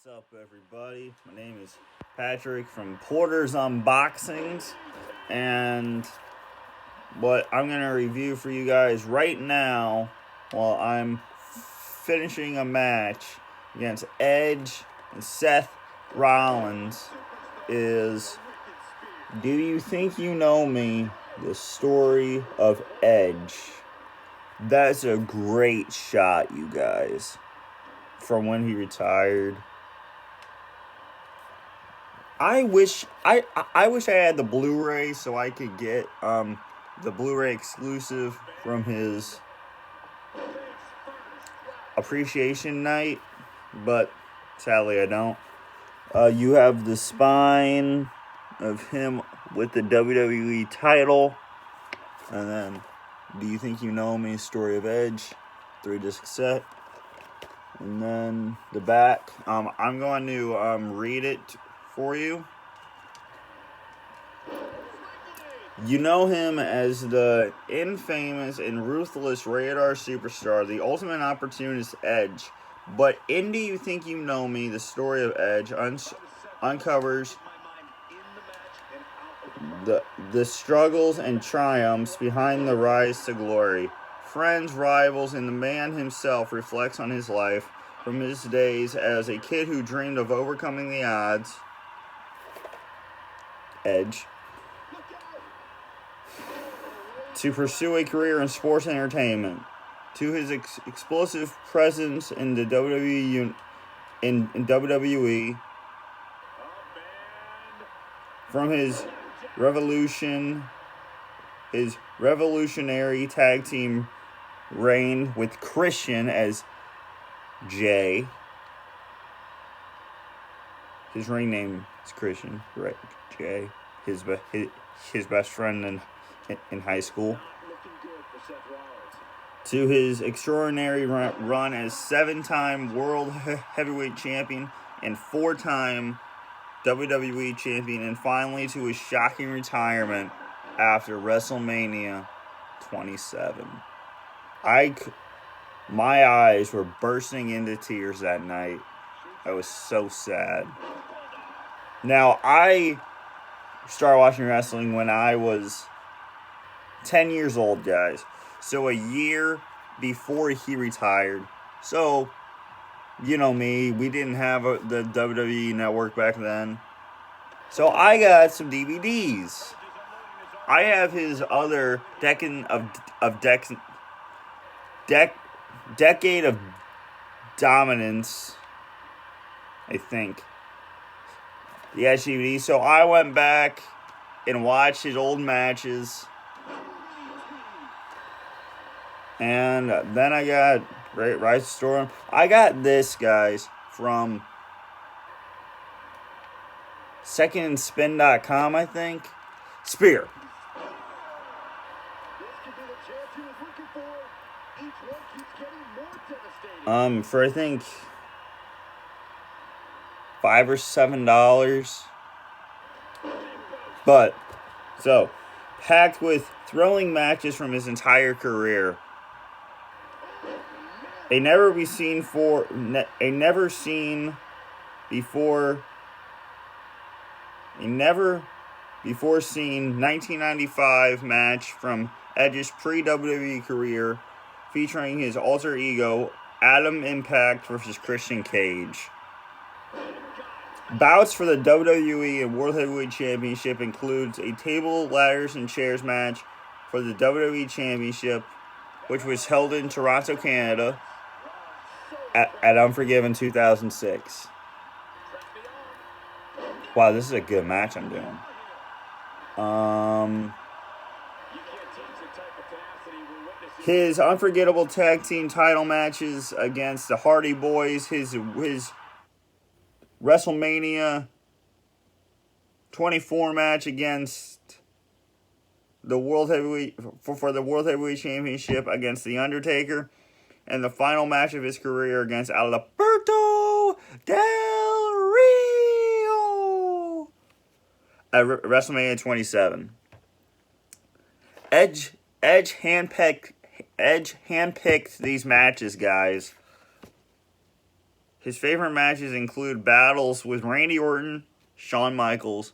What's up, everybody? My name is Patrick from Porter's Unboxings, and what I'm going to review for you guys right now while I'm finishing a match against Edge and Seth Rollins is Do You Think You Know Me? The Story of Edge. That's a great shot, you guys, from when he retired. I wish I had the Blu-ray so I could get the Blu-ray exclusive from his appreciation night, but sadly I don't. You have the spine of him with the WWE title, and then Do You Think You Know Me? Story of Edge, 3-disc set, and then the back. I'm going to read it for you. You know him as the infamous and ruthless Radar Superstar, the ultimate opportunist Edge. But in Do You Think You Know Me? The Story of Edge uncovers the struggles and triumphs behind the rise to glory. Friends, rivals, and the man himself reflects on his life from his days as a kid who dreamed of overcoming the odds. Edge. To pursue a career in sports entertainment, to his explosive presence in the WWE, in WWE, from his revolutionary tag team reign with Christian as Jay. His ring name is Christian, right? Jay, his best friend in high school, to his extraordinary run as 7-time World Heavyweight Champion and 4-time WWE Champion, and finally to his shocking retirement after WrestleMania 27. My eyes were bursting into tears that night. I was so sad. Now, I started watching wrestling when I was 10 years old, guys. So a year before he retired. So, you know me, we didn't have the WWE Network back then. So I got some DVDs. I have his other Decade of Dominance, I think. The DVD. So I went back and watched his old matches. And then I got Rise of Storm. I got this, guys, from secondspin.com, I think. Spear. For I think $5 or $7. But so packed with thrilling matches from his entire career. A never seen before 1995 match from Edge's pre-WWE career, featuring his alter ego Adam Impact versus Christian Cage. Bouts for the WWE and World Heavyweight Championship includes a table, ladders, and chairs match for the WWE Championship, which was held in Toronto, Canada, at Unforgiven 2006. Wow, this is a good match I'm doing. His unforgettable tag team title matches against the Hardy Boys, his WrestleMania 24 match against the World Heavyweight for the World Heavyweight Championship against The Undertaker, and the final match of his career against Alberto Del Rio at WrestleMania 27. Edge handpicked these matches, guys. His favorite matches include battles with Randy Orton, Shawn Michaels,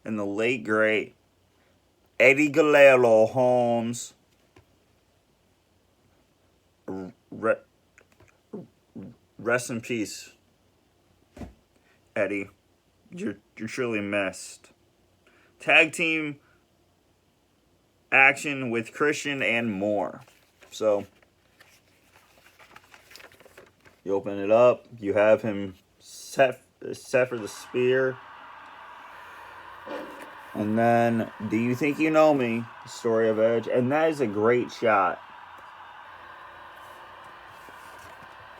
and the late great Eddie Guerrero Holmes. Rest in peace, Eddie. You're truly missed. Tag team action with Christian and more. So you open it up. You have him set for the spear. And then, Do You Think You Know Me? The story of Edge. And that is a great shot.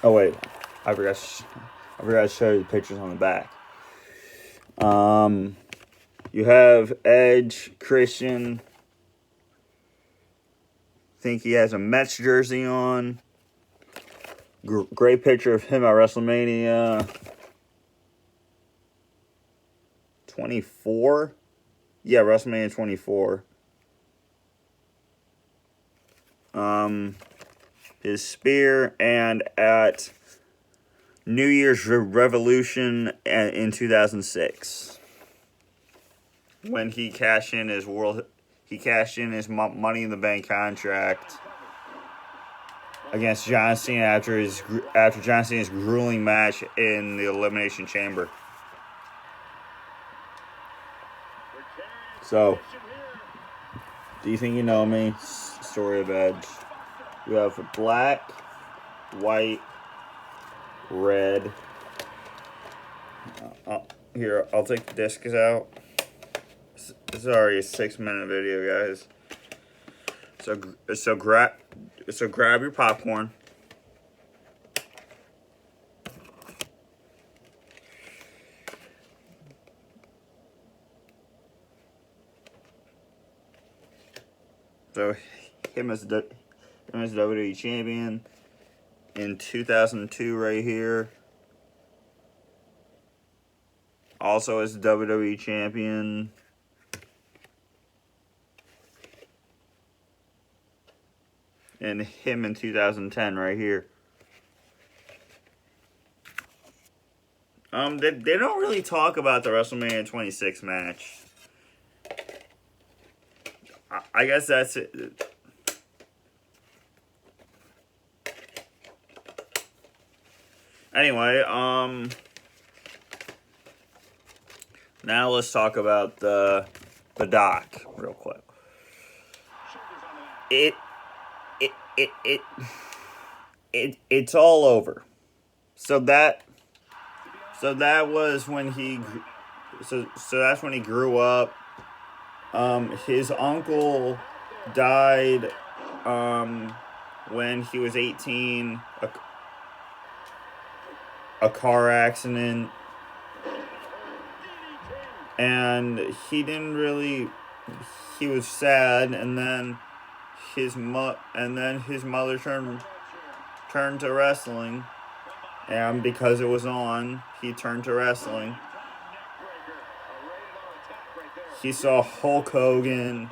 Oh, wait. I forgot to show you the pictures on the back. You have Edge, Christian. Think he has a Mets jersey on. Great picture of him at WrestleMania 24. Yeah, WrestleMania 24. His spear, and at New Year's Revolution in 2006, when he cashed in his Money in the Bank contract against John Cena after John Cena's grueling match in the Elimination Chamber. So, Do You Think You Know Me? Story of Edge. You have black, white, red. Here, I'll take the discs out. This is already a 6-minute video, guys. So grab your popcorn. So him as WWE champion in 2002 right here. Also as WWE champion and him in 2010 right here. They don't really talk about the WrestleMania 26 match. I guess that's it. Anyway, now let's talk about the doc real quick. It's all over. So that was when he that's when he grew up. His uncle died when he was 18, a car accident, and he was sad, and then his mother turned to wrestling, and because it was on, he turned to wrestling. He saw Hulk Hogan.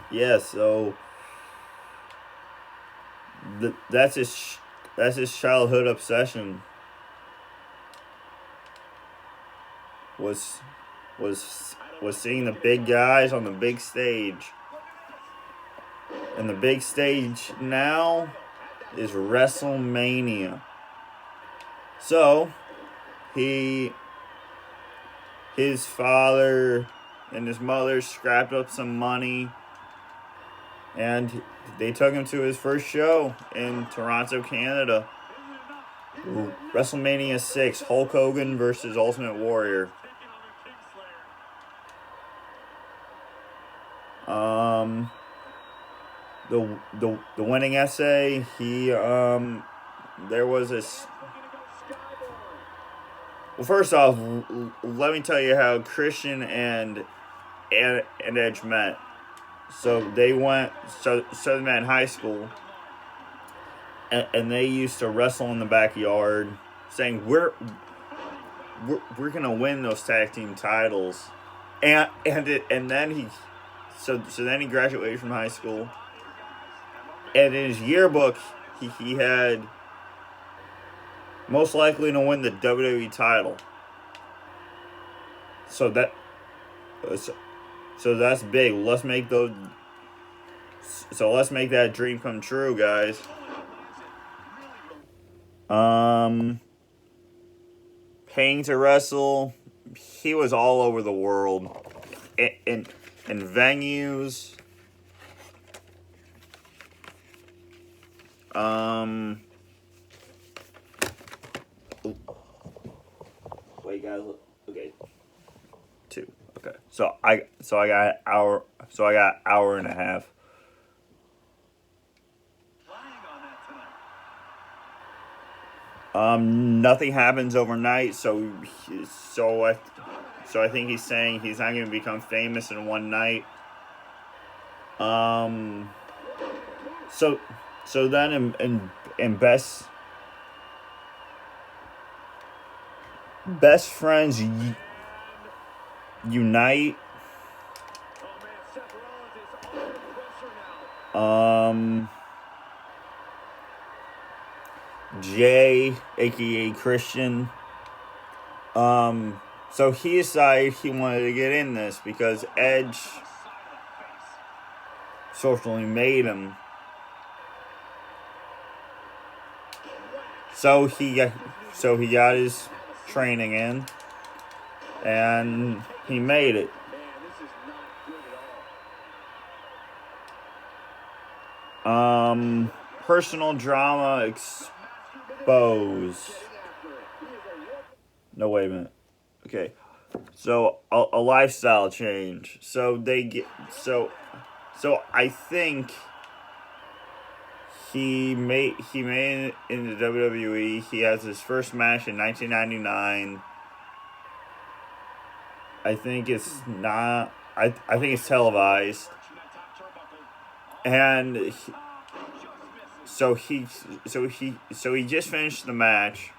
Yeah, so that's his childhood obsession. Was seeing the big guys on the big stage. And the big stage now is WrestleMania. So, his father and his mother scrapped up some money, and they took him to his first show in Toronto, Canada. WrestleMania 6, Hulk Hogan versus Ultimate Warrior. The winning essay, there was this. Well, first off, let me tell you how Christian and Edge met. So they met in high school, and they used to wrestle in the backyard, saying we're gonna win those tag team titles, and then he graduated from high school, and in his yearbook, he had most likely to win the WWE title. So that's big. Let's make those. So let's make that dream come true, guys. Paying to wrestle, he was all over the world, in venues. Wait, guys. Okay. 2. Okay. So I got hour. So I got hour and a half. Nothing happens overnight. So I think he's saying he's not going to become famous in one night. So then in best friends unite. Jay, aka Christian. So he decided he wanted to get in this because Edge socially made him. So he got his training in, and he made it. Personal drama exposed. No, wait a minute. Okay, so a lifestyle change. So I think he made it in the WWE. He has his first match in 1999. I think it's not. I think it's televised. And he just finished the match,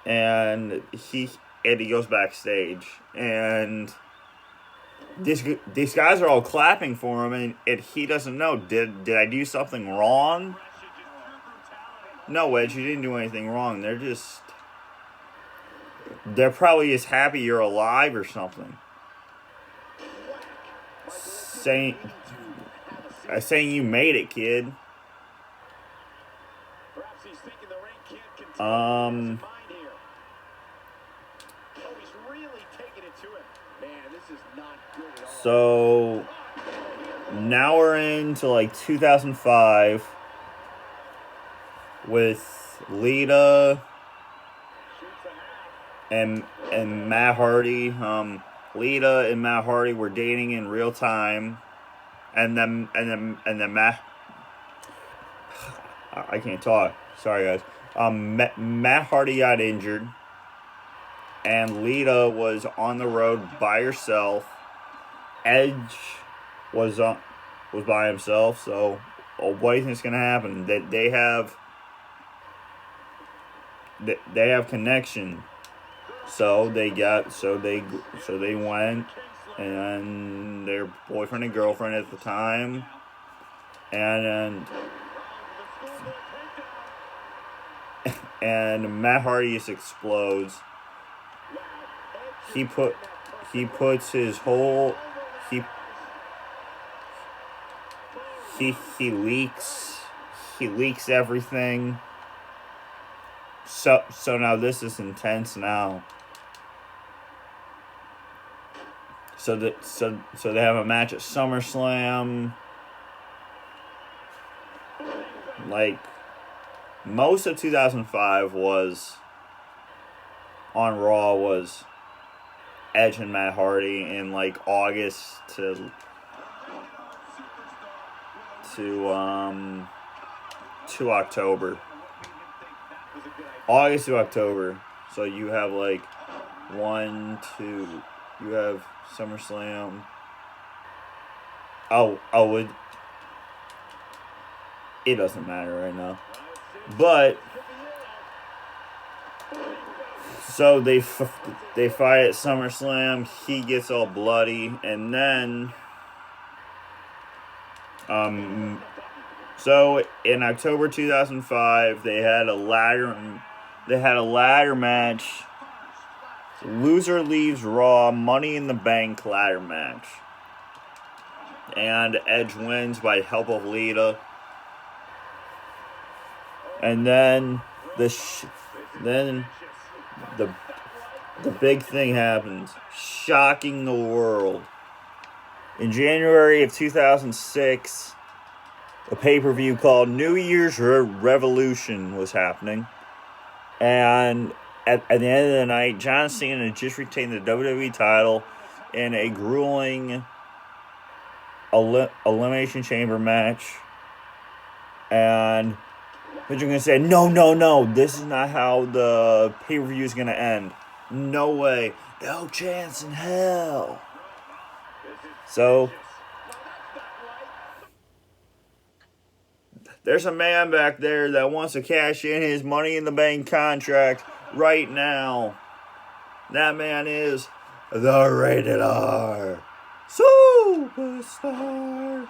and he goes backstage, and these guys are all clapping for him, and he doesn't know. Did I do something wrong? No, Edge, you didn't do anything wrong. They're probably just happy you're alive or something. Saying you made it, kid. So now we're into like 2005 with Lita and Matt Hardy. Lita and Matt Hardy were dating in real time, and then Matt. I can't talk. Sorry, guys. Matt Hardy got injured, and Lita was on the road by herself. Edge was by himself. So, what do you think's gonna happen? They have connection. So they went, and their boyfriend and girlfriend at the time, and Matt Hardy just explodes. He puts his whole he leaks everything. So now this is intense now. So they have a match at SummerSlam. Like, most of 2005 was on Raw was Edge and Matt Hardy in like August to October. August to October. So you have like you have SummerSlam. It doesn't matter right now. But so they fight at SummerSlam. He gets all bloody, and then So in October 2005, they had a ladder match. Loser leaves Raw, Money in the Bank ladder match. And Edge wins by help of Lita. And then the big thing happens, shocking the world. In January of 2006, a pay-per-view called New Year's Revolution was happening. And at the end of the night, John Cena just retained the WWE title in a grueling Elimination Chamber match. And but you're going to say, no, this is not how the pay-per-view is going to end. No way. No chance in hell. So, there's a man back there that wants to cash in his Money in the Bank contract right now. That man is the Rated R Superstar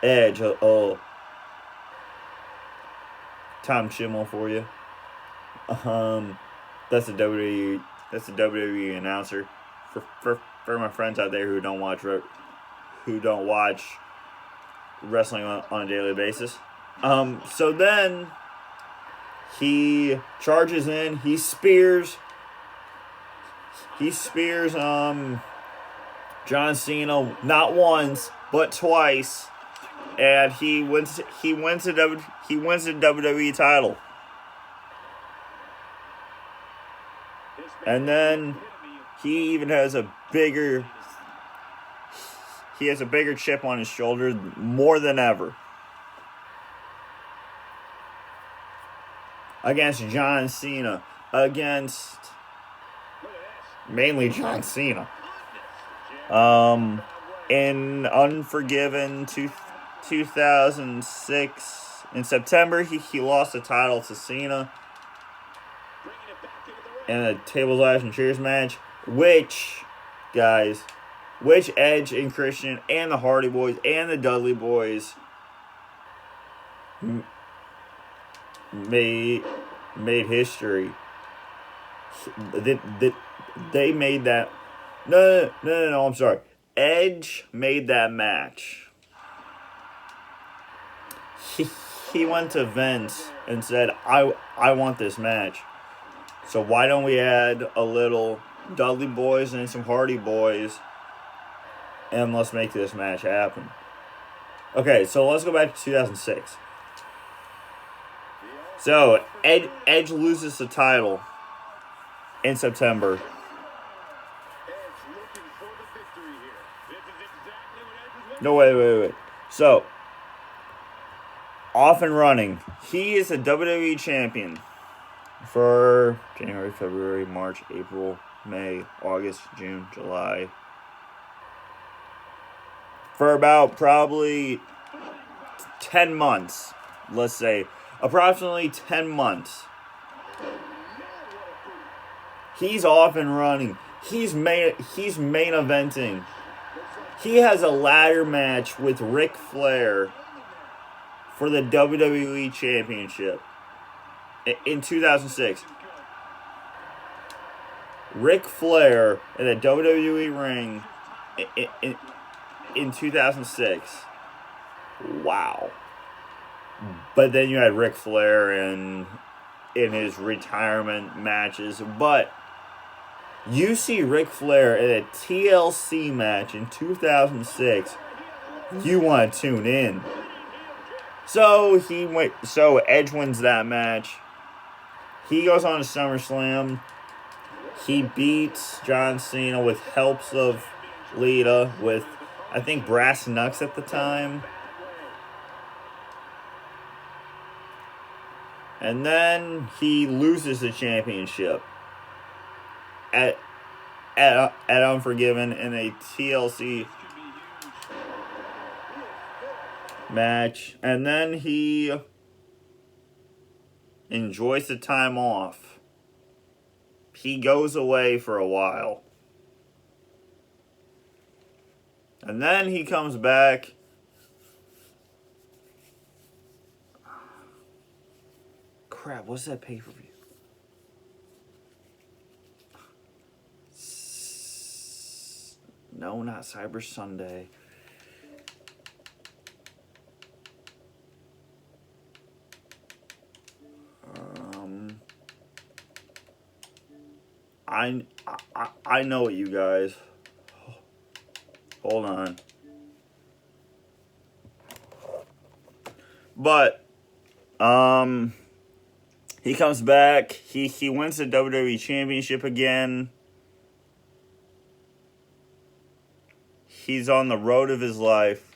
Edge. Oh, Tom Schimmel for you. That's a WWE announcer. For my friends out there who don't watch wrestling on a daily basis. So then he charges in. He spears John Cena not once but twice, and he wins the WWE title. And then he even has a bigger chip on his shoulder more than ever. Against John Cena. Against mainly John Cena. In Unforgiven 2006, in September, he lost the title to Cena in a tables, ladders, and chairs match, which Edge and Christian and the Hardy Boys and the Dudley Boys made history. They made that. No, I'm sorry. Edge made that match. He went to Vince and said, I want this match. So why don't we add a little Dudley Boys and some Hardy Boys, and let's make this match happen. Okay, so let's go back to 2006. So Edge loses the title in September. No, wait. So, off and running. He is a WWE champion for January, February, March, April, May, August, June, July. For about probably 10 months, let's say. Approximately 10 months. He's off and running. He's main eventing. He has a ladder match with Ric Flair for the WWE Championship in 2006. Ric Flair in a WWE ring in 2006. Wow. But then you had Ric Flair in his retirement matches. But you see Ric Flair in a TLC match in 2006, you want to tune in. So Edge wins that match. He goes on to SummerSlam. He beats John Cena with helps of Lita, with I think Brass Knucks at the time. And then he loses the championship at Unforgiven in a TLC match. And then he enjoys the time off. He goes away for a while. And then he comes back crap, what's that pay-per-view? No, not Cyber Sunday. I know it, you guys. Hold on. But he comes back. He wins the WWE Championship again. He's on the road of his life.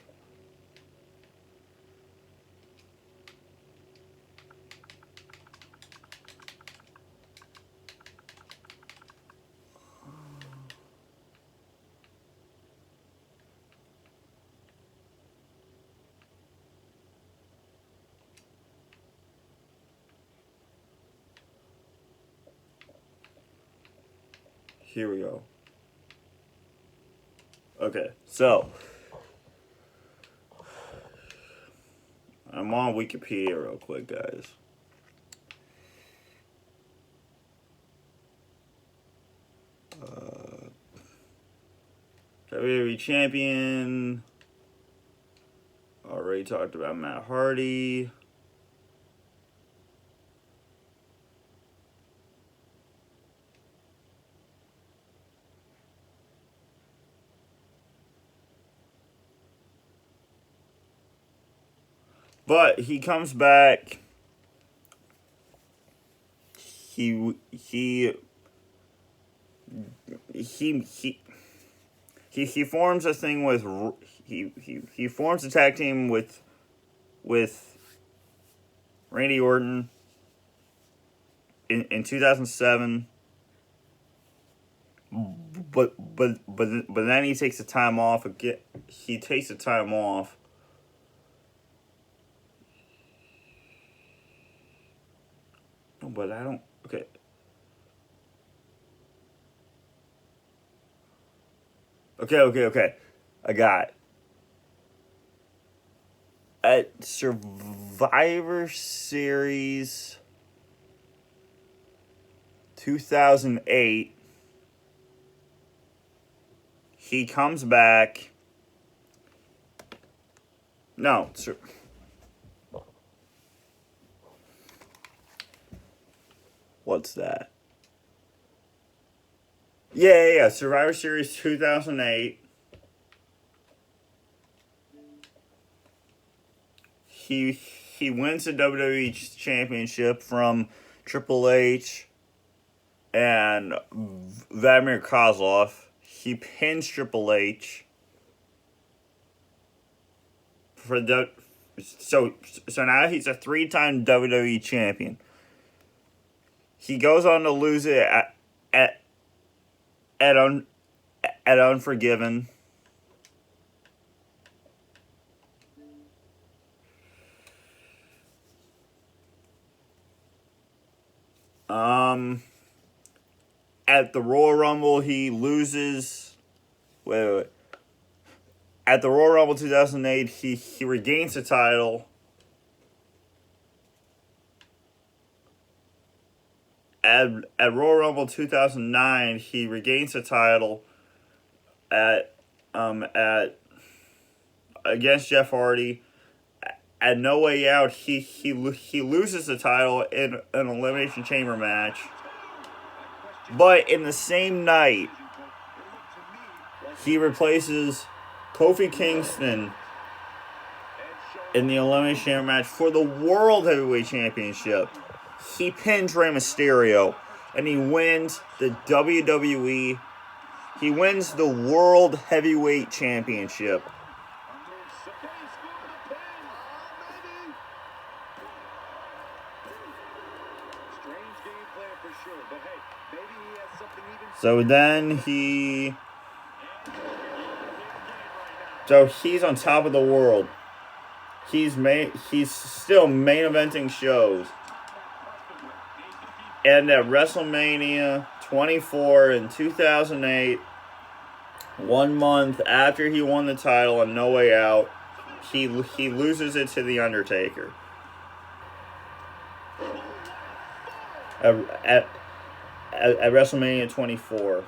Here we go. Okay, so I'm on Wikipedia real quick, guys. WWE Champion. Already talked about Matt Hardy. But he comes back. He forms a thing with he forms a tag team with Randy Orton in 2007. But then he takes the time off again. He takes the time off. No, but I don't. Okay. Okay. I got it. At Survivor Series 2008, he comes back. No, what's that? Yeah. Survivor Series 2008. He wins the WWE Championship from Triple H and Vladimir Kozlov. He pins Triple H for so now he's a 3-time WWE champion. He goes on to lose it at Unforgiven. At the Royal Rumble, he loses. Wait. At the Royal Rumble 2008, he regains the title. At Royal Rumble 2009, he regains the title. Against Jeff Hardy. At No Way Out, he loses the title in an Elimination Chamber match. But in the same night, he replaces Kofi Kingston in the Elimination Chamber match for the World Heavyweight Championship. He pins Rey Mysterio, and he wins the WWE. He wins the World Heavyweight Championship. So then he's on top of the world. He's still main eventing shows. And at WrestleMania 24 in 2008, 1 month after he won the title on No Way Out, he loses it to The Undertaker. at, at, at WrestleMania 24.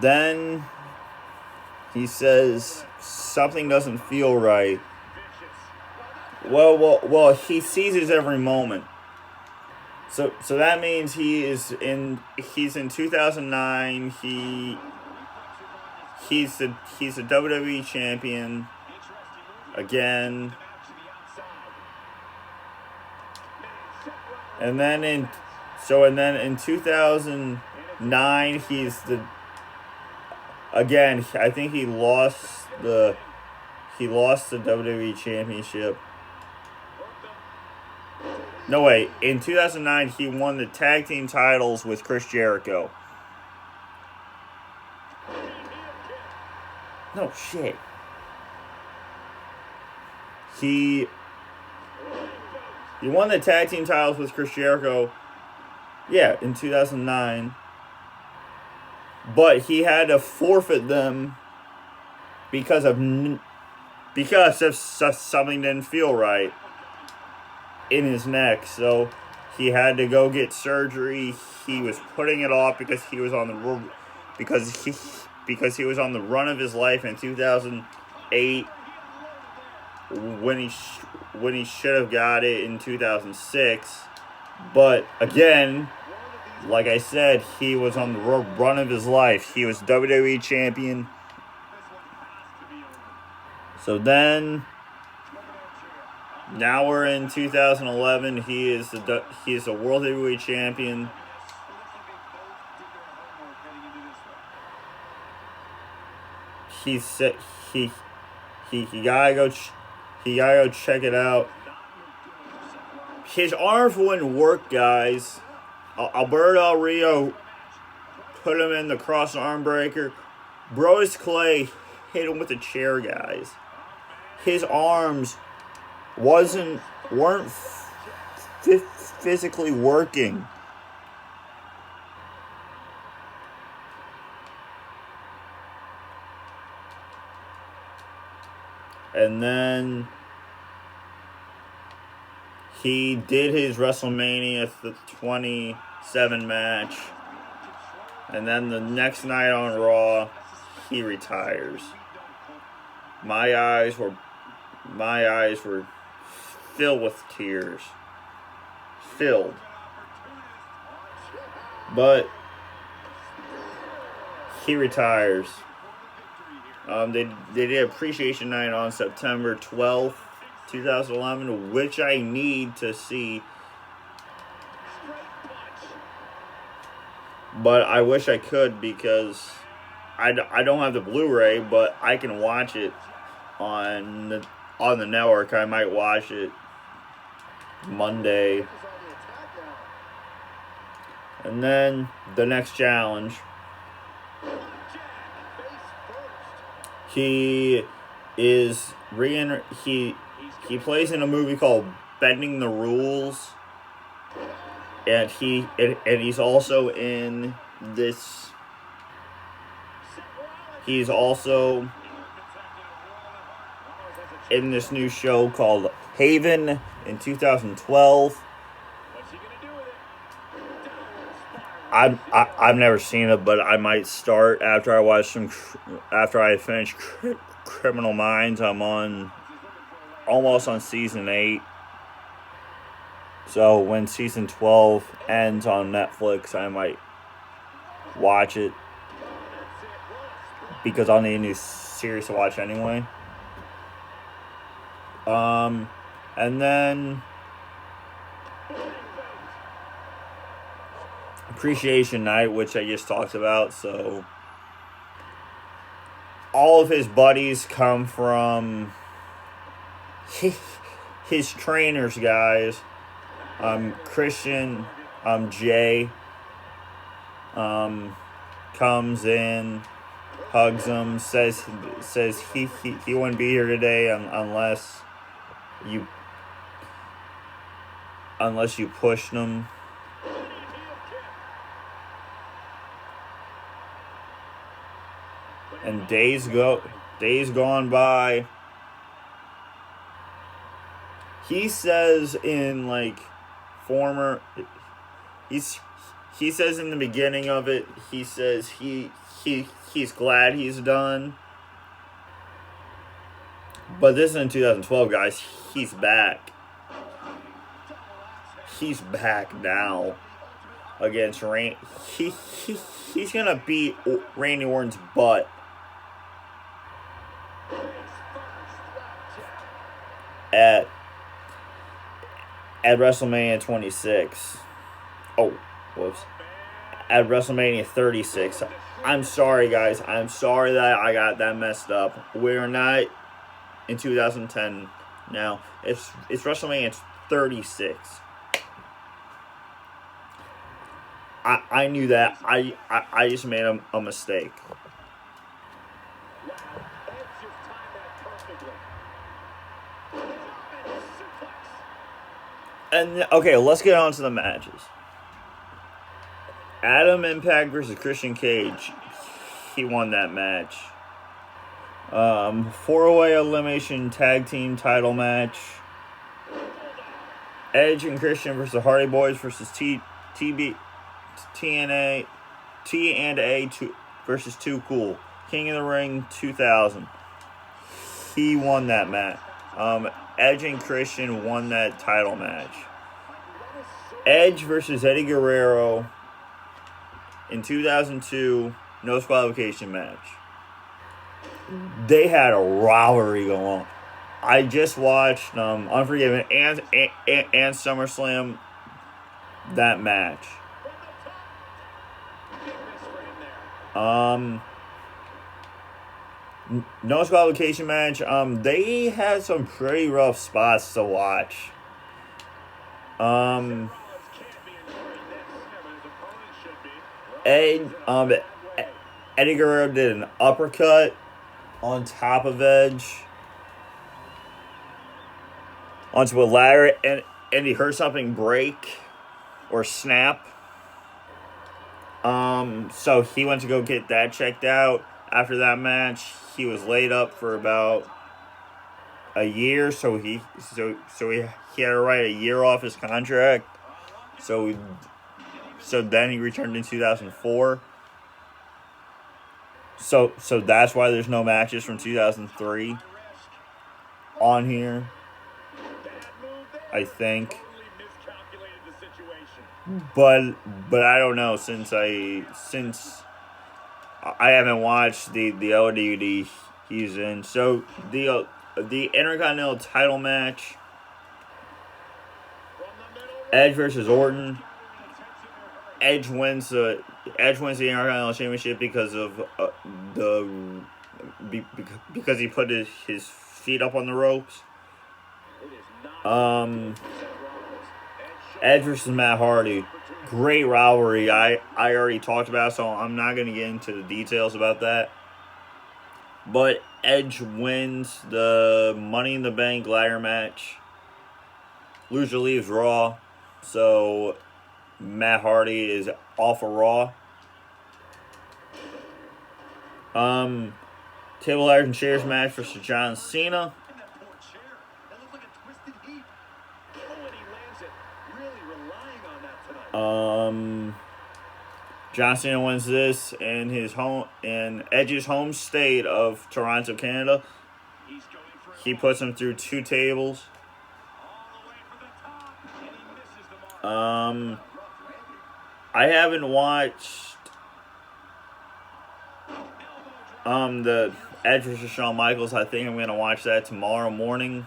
Then he says something doesn't feel right. Well, he seizes every moment. So that means he's in 2009. He's the WWE champion again. And then in 2009 he's again, I think he lost the WWE championship. No, wait. In 2009, he won the tag team titles with Chris Jericho. No, shit. He won the tag team titles with Chris Jericho, yeah, in 2009. But he had to forfeit them because of something didn't feel right in his neck. So he had to go get surgery. He was putting it off because he was on the run of his life in 2008 when he should have got it in 2006. But again, like I said, he was on the run of his life. He was WWE champion. So then, now we're in 2011. He is the World Heavyweight Champion. He gotta go check it out. His arms wouldn't work, guys. Alberto Del Rio put him in the cross arm breaker. Brodus Clay hit him with a chair, guys. His arms weren't physically working. And then he did his WrestleMania 27 match. And then the next night on Raw, he retires. My eyes were filled with tears. Filled. But he retires. They did Appreciation Night on September 12th, 2011, which I need to see. But I wish I could because I don't have the Blu-ray, but I can watch it on the network. I might watch it Monday. And then the next challenge. He is he plays in a movie called Bending the Rules. And he's also in this. He's also in this new show called Haven in 2012. I've never seen it, but I might start after I finish Criminal Minds. I'm almost on season 8. So when season 12 ends on Netflix, I might watch it because I'll need a new series to watch anyway. And then Appreciation Night, which I just talked about. So all of his buddies come from his trainers, guys. Christian, Jay, comes in, hugs him, says he wouldn't be here today unless you pushed him. And days gone by. He says in like former, he says in the beginning of it, he says he's glad he's done. But this is in 2012, guys. He's back. He's back now against Randy. He's gonna beat Randy Orton's butt at WrestleMania 26. Oh, whoops. At WrestleMania 36. I'm sorry, guys. I'm sorry that I got that messed up. We're not in 2010 now. It's WrestleMania 36. I knew that. I just made a mistake. And okay, let's get on to the matches. Adam Impact versus Christian Cage. He won that match. 4-way elimination tag team title match. Edge and Christian versus the Hardy Boys versus TNA versus Too Cool. King of the Ring 2000. He won that match. Edge and Christian won that title match. Edge versus Eddie Guerrero in 2002, no disqualification match. They had a rivalry going on. I just watched Unforgiven and SummerSlam, that match. No disqualification match. They had some pretty rough spots to watch. Eddie Guerrero did an uppercut on top of Edge onto a ladder, and he heard something break or snap. So he went to go get that checked out. After that match, he was laid up for about a year, so he had to write a year off his contract. So then he returned in 2004. So that's why there's no matches from 2003 on here, I think. But I don't know, since I haven't watched the LWD he's in. So the Intercontinental title match, Edge versus Orton. Edge wins the Intercontinental Championship because he put his feet up on the ropes. Edge versus Matt Hardy, great rivalry. I already talked about it, so I'm not going to get into the details about that. But Edge wins the Money in the Bank ladder match. Loser leaves Raw, so Matt Hardy is off of Raw. Table ladders and chairs match versus John Cena. John Cena wins this in Edge's home state of Toronto, Canada. He puts him through 2 tables. I haven't watched the Edge versus Shawn Michaels. I think I'm gonna watch that tomorrow morning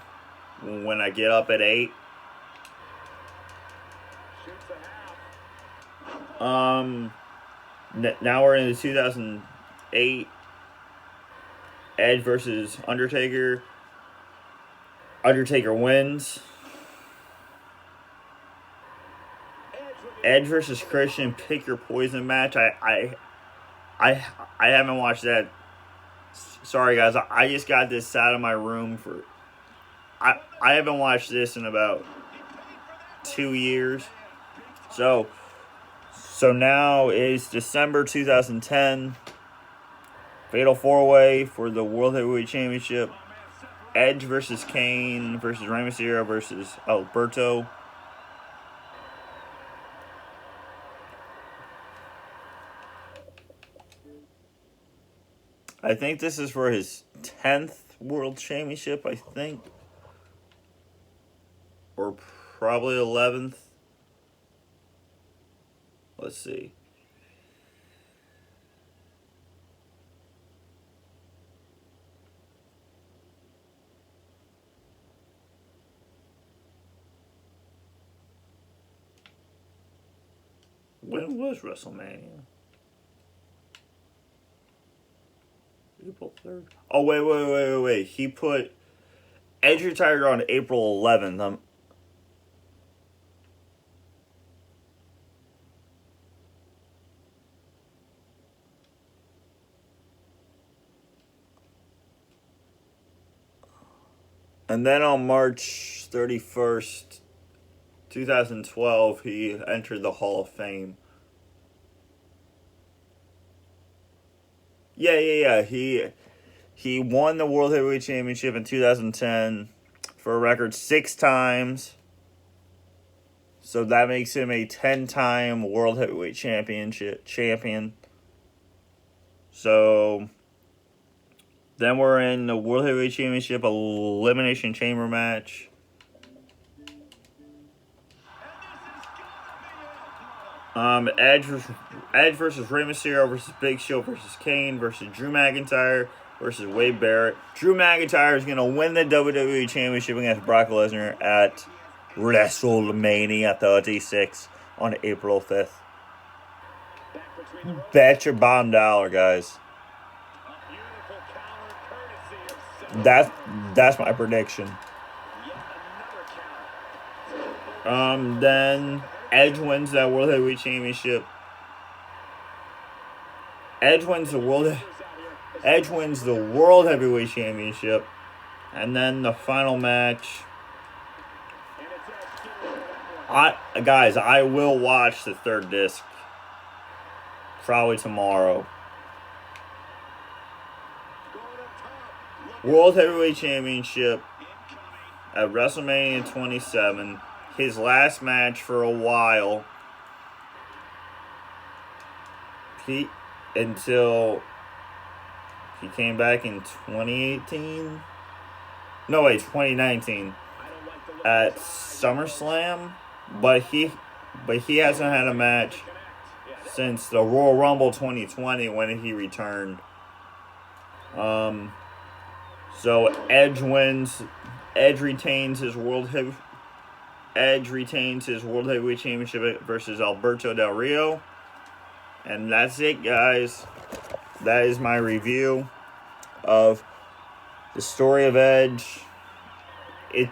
when I get up at 8. Now we're in the 2008 Edge versus Undertaker. Undertaker wins. Edge versus Christian, pick your poison match. I haven't watched that. Sorry guys, I just got this out of my room for. I haven't watched this in about 2 years. So now is December 2010. Fatal 4-Way for the World Heavyweight Championship. Edge versus Kane versus Rey Mysterio versus Alberto. I think this is for his 10th World Championship, I think. Or probably 11th. Let's see. When was WrestleMania? April 3rd? Oh, wait. He put Edge retired on April 11th. And then on March 31st, 2012, he entered the Hall of Fame. Yeah. He won the World Heavyweight Championship in 2010 for a record 6 times. So that makes him a 10-time World Heavyweight champion. So then we're in the World Heavyweight Championship Elimination Chamber match. Edge versus Rey Mysterio versus Big Show versus Kane versus Drew McIntyre versus Wade Barrett. Drew McIntyre is going to win the WWE Championship against Brock Lesnar at WrestleMania 36 on April 5th. Bet your bottom dollar, guys. That's my prediction. Then Edge wins that World Heavyweight Championship. Edge wins the World Heavyweight Championship. And then the final match. I will watch the third disc. Probably tomorrow. World Heavyweight Championship at WrestleMania 27. His last match for a while. Until he came back in 2018. No, wait, 2019 at SummerSlam. But he hasn't had a match since the Royal Rumble 2020 when he returned. So Edge wins. Edge retains his World Heavyweight Championship versus Alberto Del Rio. And that's it, guys. That is my review of the story of Edge. It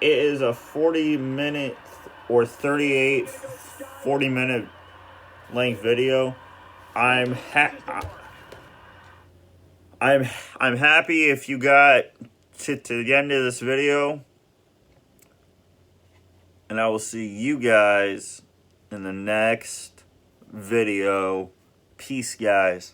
is a 40-minute or 40-minute length video. I'm happy if you got to the end of this video. And I will see you guys in the next video. Peace, guys.